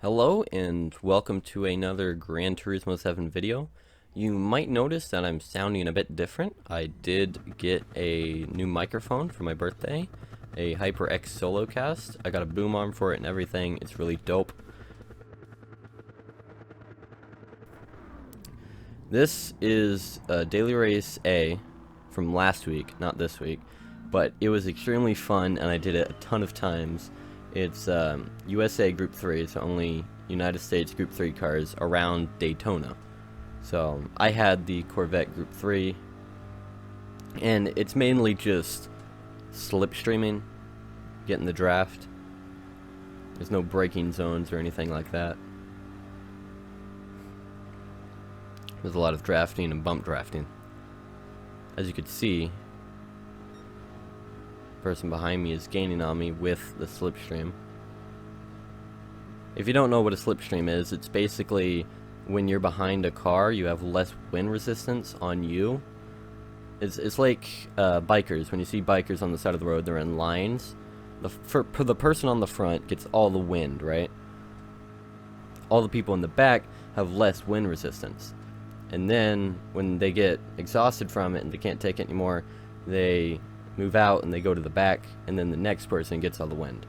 Hello and welcome to another Gran Turismo 7 video. You might notice that I'm sounding a bit different. I did get a new microphone for my birthday, a HyperX Solocast. I got a boom arm for it and everything. It's really dope. This is Daily Race A from last week, not this week, but it was extremely fun and I did it a ton of times. It's USA Group 3, so only United States Group 3 cars around Daytona. So I had the Corvette Group 3, and it's mainly just slipstreaming, getting the draft. There's no braking zones or anything like that. There's a lot of drafting and bump drafting. As you could see, the person behind me is gaining on me with the slipstream. If you don't know what a slipstream is, it's basically when you're behind a car, you have less wind resistance on you. It's like bikers. When you see bikers on the side of the road, they're in lines. The person on the front gets all the wind, right? All the people in the back have less wind resistance. And then when they get exhausted from it and they can't take it anymore, they move out and they go to the back, and then the next person gets all the wind.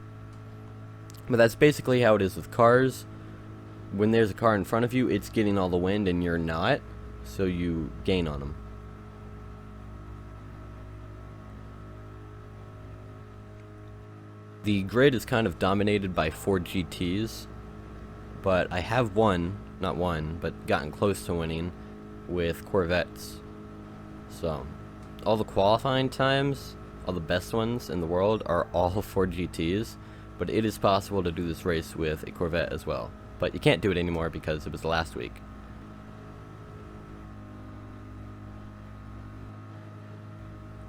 But that's basically how it is with cars. When there's a car in front of you, it's getting all the wind and you're not, so you gain on them. The grid is kind of dominated by Ford GTs, but I have not won, but gotten close to winning with Corvettes. So all the qualifying times, all the best ones in the world are all Ford GTs, but it is possible to do this race with a Corvette as well. But you can't do it anymore because it was last week.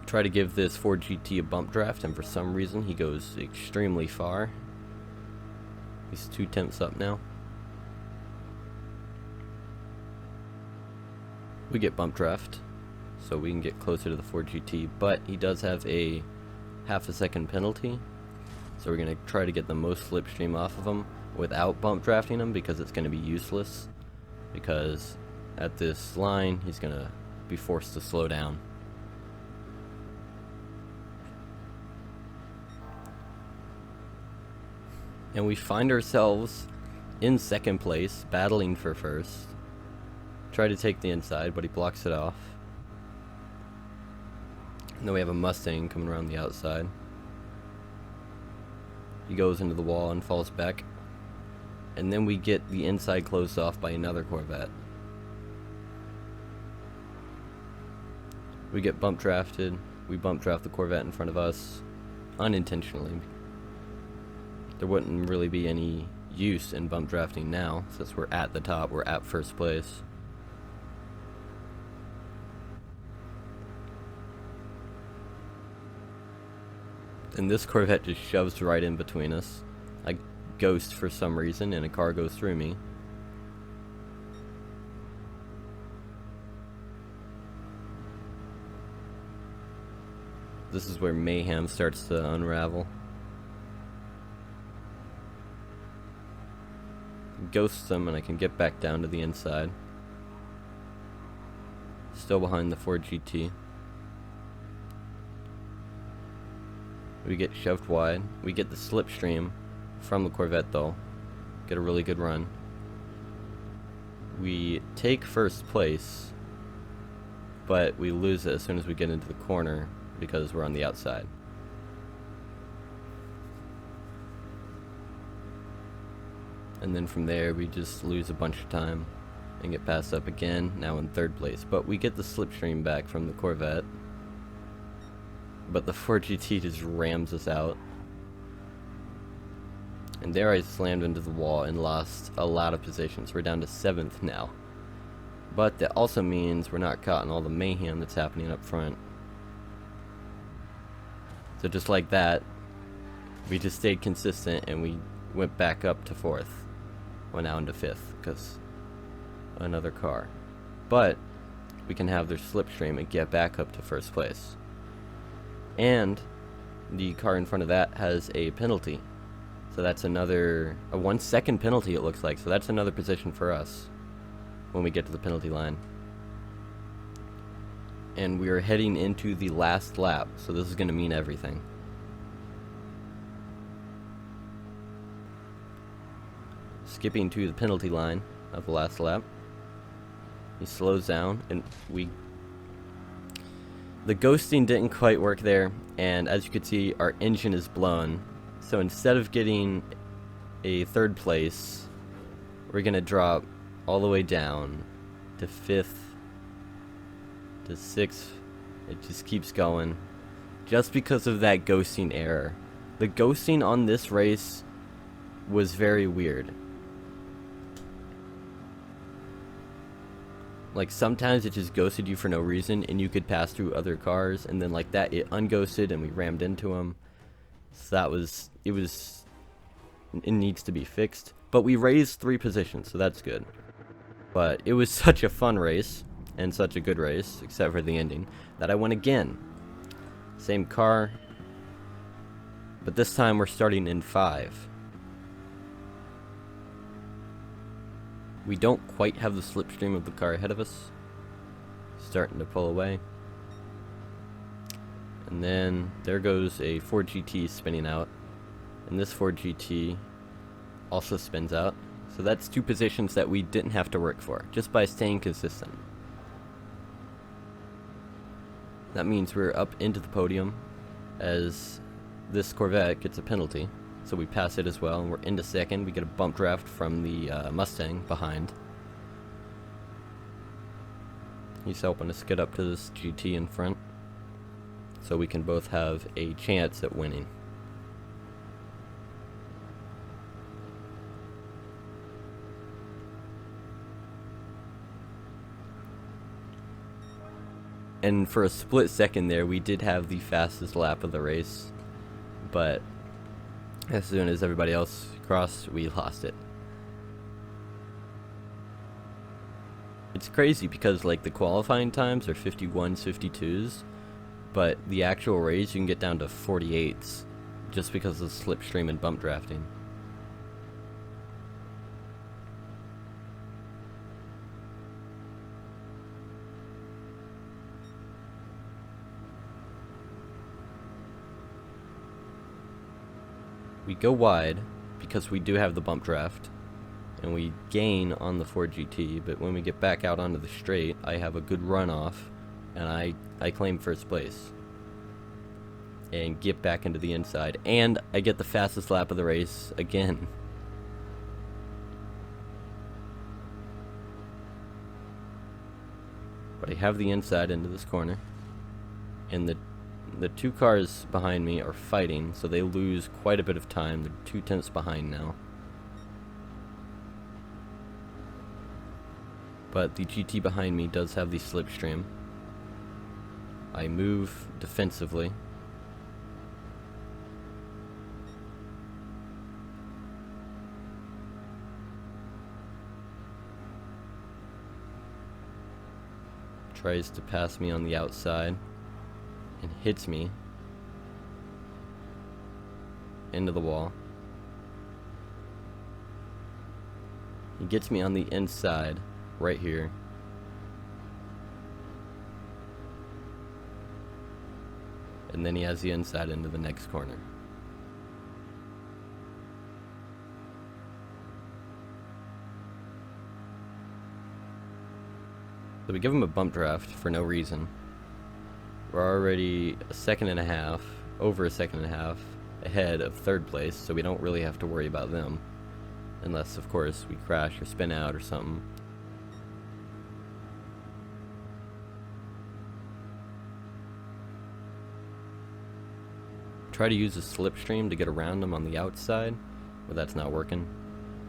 Try to give this Ford GT a bump draft, and for some reason he goes extremely far. He's 2 tenths up now. We get bump draft, so we can get closer to the Ford GT, but he does have a half a second penalty. So we're going to try to get the most slipstream off of him without bump drafting him, because it's going to be useless. Because at this line, he's going to be forced to slow down. And we find ourselves in second place, battling for first. Try to take the inside, but he blocks it off. And then we have a Mustang coming around the outside. He goes into the wall and falls back. And then we get the inside closed off by another Corvette. We get bump drafted. We bump draft the Corvette in front of us unintentionally. There wouldn't really be any use in bump drafting now, since we're at the top, we're at first place. And this Corvette just shoves right in between us. I ghost for some reason and a car goes through me. This is where mayhem starts to unravel. Ghosts them and I can get back down to the inside. Still behind the Ford GT. We get shoved wide. We get the slipstream from the Corvette though. Get a really good run. We take first place, but we lose it as soon as we get into the corner because we're on the outside. And then from there we just lose a bunch of time and get passed up again, now in third place. But we get the slipstream back from the Corvette. But the Ford GT just rams us out. And there I slammed into the wall and lost a lot of positions. We're down to 7th now. But that also means we're not caught in all the mayhem that's happening up front. So just like that, we just stayed consistent and we went back up to 4th. Well, now into 5th because another car. But we can have their slipstream and get back up to first place. And the car in front of that has a penalty. So that's another, a 1 second penalty it looks like. So that's another position for us when we get to the penalty line. And we are heading into the last lap, so this is going to mean everything. Skipping to the penalty line of the last lap. He slows down, and the ghosting didn't quite work there, and as you can see, our engine is blown. So instead of getting a 3rd place, we're going to drop all the way down to 5th, to 6th. It just keeps going. Just because of that ghosting error. The ghosting on this race was very weird. Like, sometimes it just ghosted you for no reason, and you could pass through other cars, and then like that, it unghosted, and we rammed into him. So it needs to be fixed. But we raised 3 positions, so that's good. But it was such a fun race, and such a good race, except for the ending, that I won again. Same car, but this time we're starting in 5. We don't quite have the slipstream of the car ahead of us. Starting to pull away. And then there goes a Ford GT spinning out. And this Ford GT also spins out. So that's 2 positions that we didn't have to work for, just by staying consistent. That means we're up into the podium as this Corvette gets a penalty. So we pass it as well, and we're into 2nd. We get a bump draft from the Mustang behind. He's helping us get up to this GT in front, so we can both have a chance at winning. And for a split second there, we did have the fastest lap of the race, but as soon as everybody else crossed, we lost it. It's crazy because like the qualifying times are 51s, 52s, but the actual race you can get down to 48s just because of slipstream and bump drafting. We go wide because we do have the bump draft, and we gain on the Ford GT, but when we get back out onto the straight, I have a good runoff, and I claim 1st place. And get back into the inside, and I get the fastest lap of the race again. But I have the inside into this corner, and the 2 cars behind me are fighting, so they lose quite a bit of time. They're 2 tenths behind now. But the GT behind me does have the slipstream. I move defensively. Tries to pass me on the outside and hits me into the wall. He gets me on the inside right here. And then he has the inside into the next corner. So we give him a bump draft for no reason. We're already a 1.5 seconds, over a 1.5 seconds ahead of 3rd place, so we don't really have to worry about them. Unless, of course, we crash or spin out or something. Try to use the slipstream to get around them on the outside, but that's not working.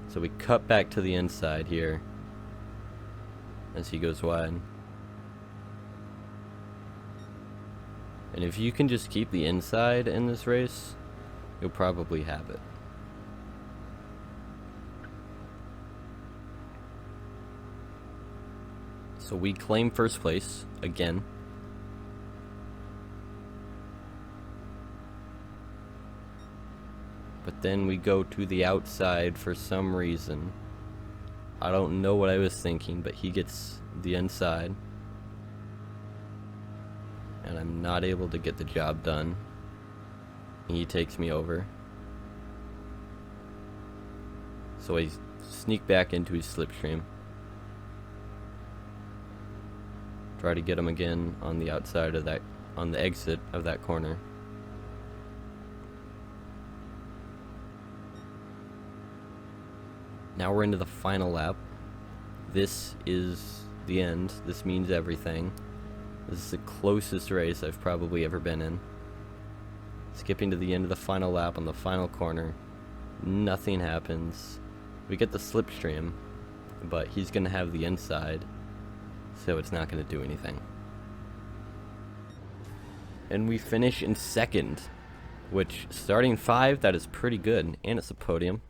So we cut back to the inside here as he goes wide. And if you can just keep the inside in this race, you'll probably have it. So we claim 1st place again. But then we go to the outside for some reason. I don't know what I was thinking, but he gets the inside. And I'm not able to get the job done. He takes me over. So I sneak back into his slipstream. Try to get him again on the outside of that, on the exit of that corner. Now we're into the final lap. This is the end. This means everything. This is the closest race I've probably ever been in. Skipping to the end of the final lap on the final corner. Nothing happens. We get the slipstream, but he's going to have the inside, so it's not going to do anything. And we finish in second, which, starting 5, that is pretty good, and it's a podium.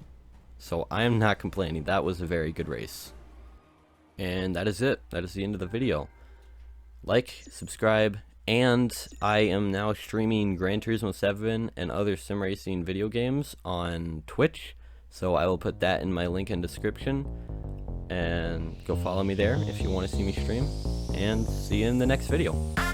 So I am not complaining. That was a very good race. And that is it. That is the end of the video. Like, subscribe, and I am now streaming Gran Turismo 7 and other sim racing video games on Twitch. So I will put that in my link in description. And go follow me there if you want to see me stream. And see you in the next video.